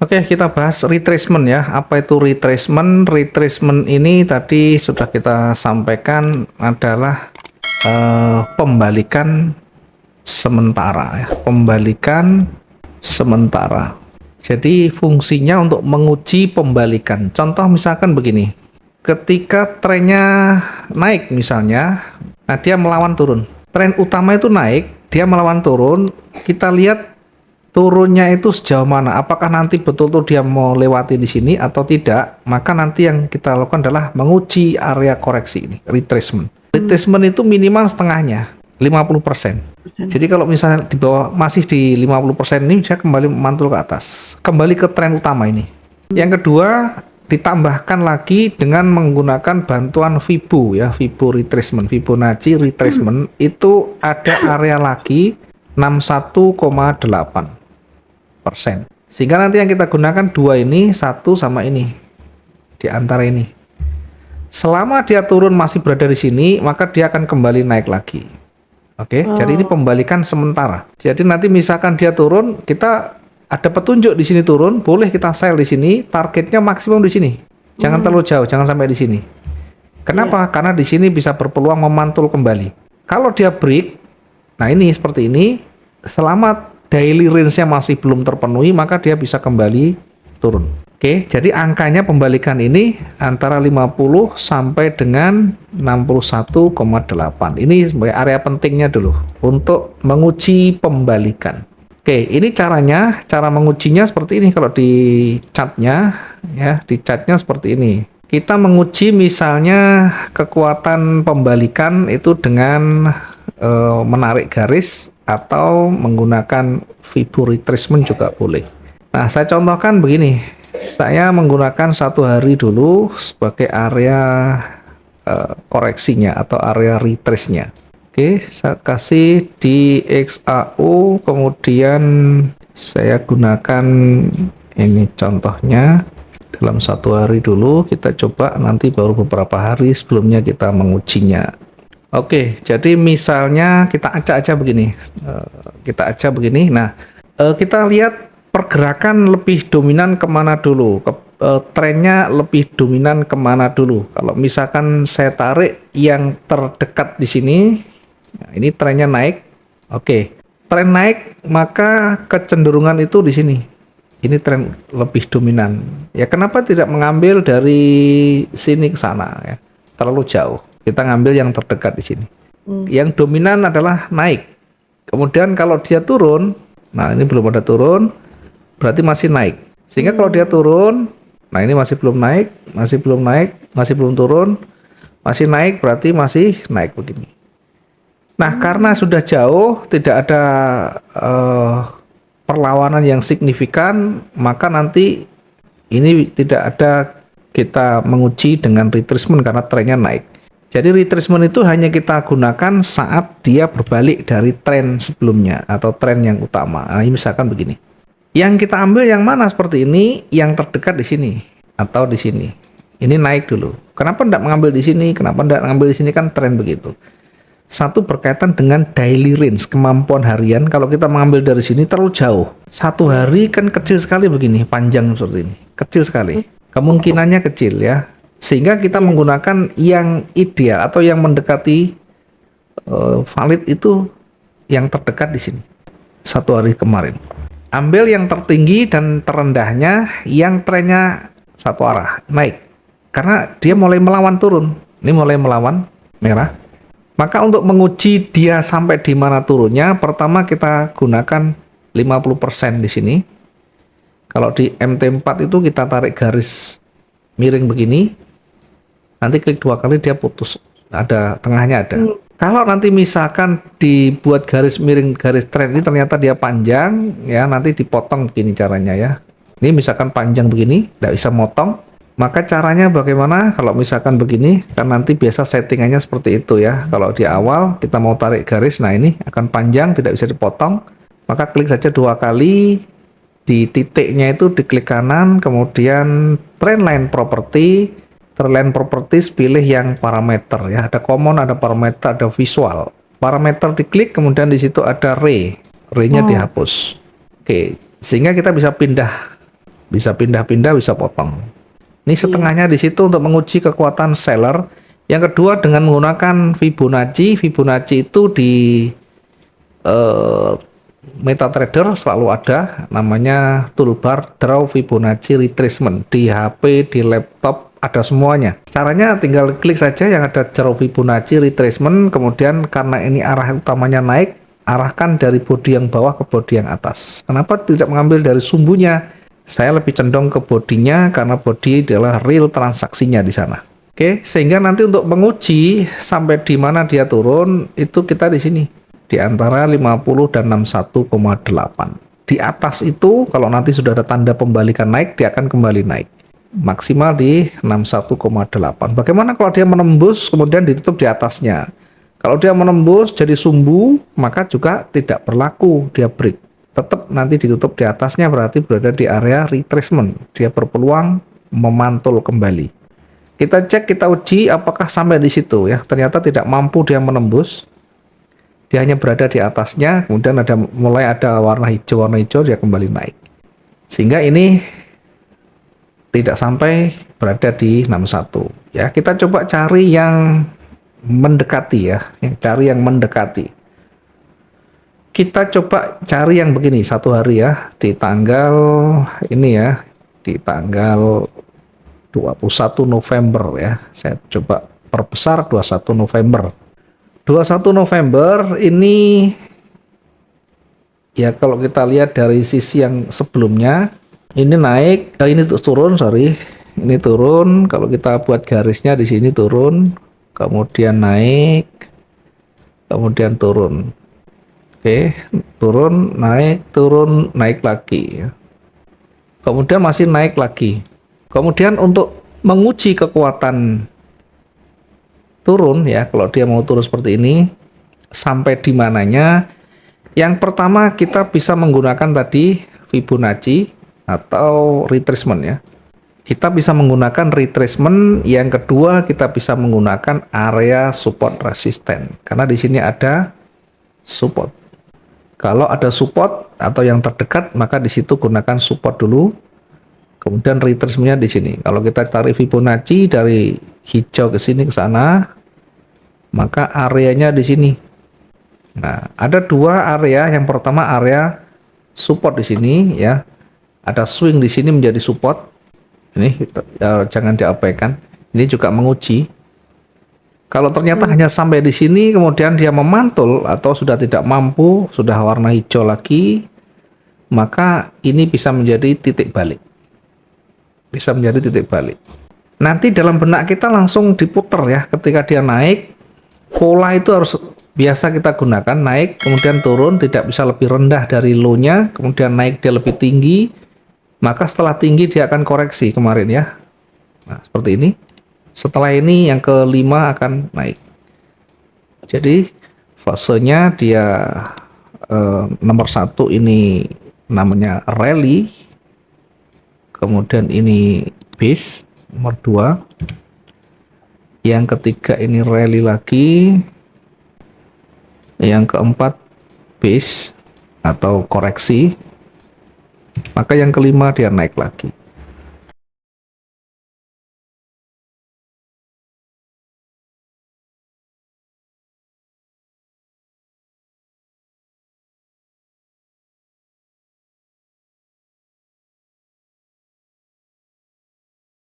Oke, kita bahas retracement ya. Apa itu retracement? Retracement ini tadi sudah kita sampaikan adalah pembalikan sementara ya. Pembalikan sementara. Jadi fungsinya untuk menguji pembalikan. Contoh misalkan begini. Ketika trennya naik misalnya, nah dia melawan turun. Tren utama itu naik, dia melawan turun. Kita lihat turunnya itu sejauh mana, apakah nanti betul-betul dia mau lewati di sini atau tidak, maka nanti yang kita lakukan adalah menguji area koreksi ini, retracement. Retracement itu minimal setengahnya, 50%. Jadi kalau misalnya di bawah masih di 50% ini, bisa kembali mantul ke atas, kembali ke tren utama ini. Yang kedua, ditambahkan lagi dengan menggunakan bantuan Fibo ya, Fibo retracement, Fibonacci retracement, itu ada area lagi 61,8%. Sehingga nanti yang kita gunakan dua ini, satu sama ini, di antara ini. Selama dia turun masih berada di sini, maka dia akan kembali naik lagi. Oke, jadi ini pembalikan sementara. Jadi nanti misalkan dia turun, kita ada petunjuk di sini turun, boleh kita sell di sini, targetnya maksimum di sini. Jangan terlalu jauh, jangan sampai di sini. Kenapa? Karena di sini bisa berpeluang memantul kembali. Kalau dia break, nah ini seperti ini, selama daily range-nya masih belum terpenuhi, maka dia bisa kembali turun. Oke, jadi angkanya pembalikan ini antara 50 sampai dengan 61,8. Ini sebagai area pentingnya dulu untuk menguji pembalikan. Oke, ini caranya, cara mengujinya seperti ini kalau di chartnya, ya, di chartnya seperti ini. Kita menguji misalnya kekuatan pembalikan itu dengan menarik garis atau menggunakan Fibo retracement juga boleh. Nah, saya contohkan begini. Saya menggunakan 1 hari dulu sebagai area koreksinya atau area retrace-nya. Oke, saya kasih di XAU, kemudian saya gunakan ini contohnya dalam 1 hari dulu. Kita coba nanti baru beberapa hari sebelumnya kita mengujinya. Oke, jadi misalnya kita acak aja begini, Nah, kita lihat pergerakan lebih dominan kemana dulu, trennya lebih dominan kemana dulu. Kalau misalkan saya tarik yang terdekat di sini, nah ini trennya naik. Oke, tren naik, maka kecenderungan itu di sini. Ini tren lebih dominan. Ya, kenapa tidak mengambil dari sini ke sana ya? Terlalu jauh. Kita ngambil yang terdekat di sini. Yang dominan adalah naik. Kemudian kalau dia turun, nah ini belum ada turun, berarti masih naik. Sehingga kalau dia turun, nah ini masih belum naik, masih belum naik, masih belum turun, masih naik, berarti masih naik begini. Nah, karena sudah jauh, tidak ada perlawanan yang signifikan, maka nanti ini tidak ada kita menguji dengan retracement karena trennya naik. Jadi retracement itu hanya kita gunakan saat dia berbalik dari tren sebelumnya atau tren yang utama. Nah, ini misalkan begini. Yang kita ambil yang mana seperti ini, yang terdekat di sini atau di sini. Ini naik dulu. Kenapa tidak mengambil di sini? Kenapa tidak mengambil di sini? Kan tren begitu. Satu berkaitan dengan daily range, kemampuan harian. Kalau kita mengambil dari sini terlalu jauh. 1 hari kan kecil sekali begini, panjang seperti ini. Kecil sekali. Kemungkinannya kecil ya. Sehingga kita menggunakan yang ideal atau yang mendekati valid itu yang terdekat di sini. 1 hari kemarin. Ambil yang tertinggi dan terendahnya yang trennya satu arah, naik. Karena dia mulai melawan turun. Ini mulai melawan merah. Maka untuk menguji dia sampai di mana turunnya, pertama kita gunakan 50% di sini. Kalau di MT4 itu kita tarik garis miring begini. Nanti klik 2 kali dia putus. Ada tengahnya ada. Kalau nanti misalkan dibuat garis miring, garis trend ini ternyata dia panjang, ya nanti dipotong begini caranya ya. Ini misalkan panjang begini, tidak bisa motong. Maka caranya bagaimana? Kalau misalkan begini, kan nanti biasa settingannya seperti itu ya. Kalau di awal kita mau tarik garis, nah ini akan panjang, tidak bisa dipotong. Maka klik saja 2 kali, di titiknya itu diklik kanan, kemudian trendline property. Trendline properties, pilih yang parameter ya. Ada common, ada parameter, ada visual. Parameter diklik, kemudian di situ ada ray. Ray-nya dihapus. Oke, sehingga kita bisa pindah bisa pindah-pindah, bisa potong. Ini setengahnya di situ untuk menguji kekuatan seller. Yang kedua dengan menggunakan Fibonacci. Fibonacci itu di MetaTrader selalu ada namanya toolbar Draw Fibonacci Retracement di HP, di laptop ada semuanya. Caranya tinggal klik saja yang ada Draw Fibonacci Retracement, kemudian karena ini arah utamanya naik, arahkan dari bodi yang bawah ke bodi yang atas. Kenapa tidak mengambil dari sumbunya? Saya lebih condong ke bodinya karena bodi adalah real transaksinya di sana. Oke, sehingga nanti untuk menguji sampai di mana dia turun itu kita di sini di antara 50 dan 61,8. Di atas itu kalau nanti sudah ada tanda pembalikan naik, dia akan kembali naik. Maksimal di 61,8. Bagaimana kalau dia menembus kemudian ditutup di atasnya? Kalau dia menembus jadi sumbu, maka juga tidak berlaku, dia break. Tetap nanti ditutup di atasnya berarti berada di area retracement. Dia berpeluang memantul kembali. Kita cek, kita uji apakah sampai di situ ya. Ternyata tidak mampu dia menembus. Dia hanya berada di atasnya, kemudian mulai ada warna hijau dia kembali naik. Sehingga ini tidak sampai berada di 61. Ya, kita coba cari yang mendekati ya, cari yang mendekati. Kita coba cari yang begini satu hari ya, di tanggal ini ya, di tanggal 21 November ya. Saya coba perbesar 21 November. 21 November ini ya kalau kita lihat dari sisi yang sebelumnya ini naik, ini turun, sorry. Ini turun, kalau kita buat garisnya di sini turun, kemudian naik, kemudian turun. Oke, turun, naik lagi. Kemudian masih naik lagi. Kemudian untuk menguji kekuatan turun ya, kalau dia mau turun seperti ini sampai di mananya, yang pertama kita bisa menggunakan tadi Fibonacci atau retracement ya. Kita bisa menggunakan retracement, yang kedua kita bisa menggunakan area support resisten karena di sini ada support. Kalau ada support atau yang terdekat maka di situ gunakan support dulu. Kemudian retracementnya di sini. Kalau kita tarik Fibonacci dari hijau ke sini ke sana, maka areanya di sini. Nah, ada dua area. Yang pertama area support di sini ya. Ada swing di sini menjadi support. Ini ya, jangan diabaikan. Ini juga menguji. Kalau ternyata hanya sampai di sini kemudian dia memantul atau sudah tidak mampu, sudah warna hijau lagi, maka ini bisa menjadi titik balik. Bisa menjadi titik balik. Nanti dalam benak kita langsung diputer ya, ketika dia naik, pola itu harus biasa kita gunakan, naik kemudian turun, tidak bisa lebih rendah dari low-nya, kemudian naik dia lebih tinggi, maka setelah tinggi dia akan koreksi kemarin ya. Nah, seperti ini. Setelah ini yang kelima akan naik. Jadi fasenya dia nomor 1 ini namanya rally. Kemudian ini base nomor 2. Yang ketiga ini rally lagi. Yang keempat base atau koreksi. Maka yang kelima dia naik lagi.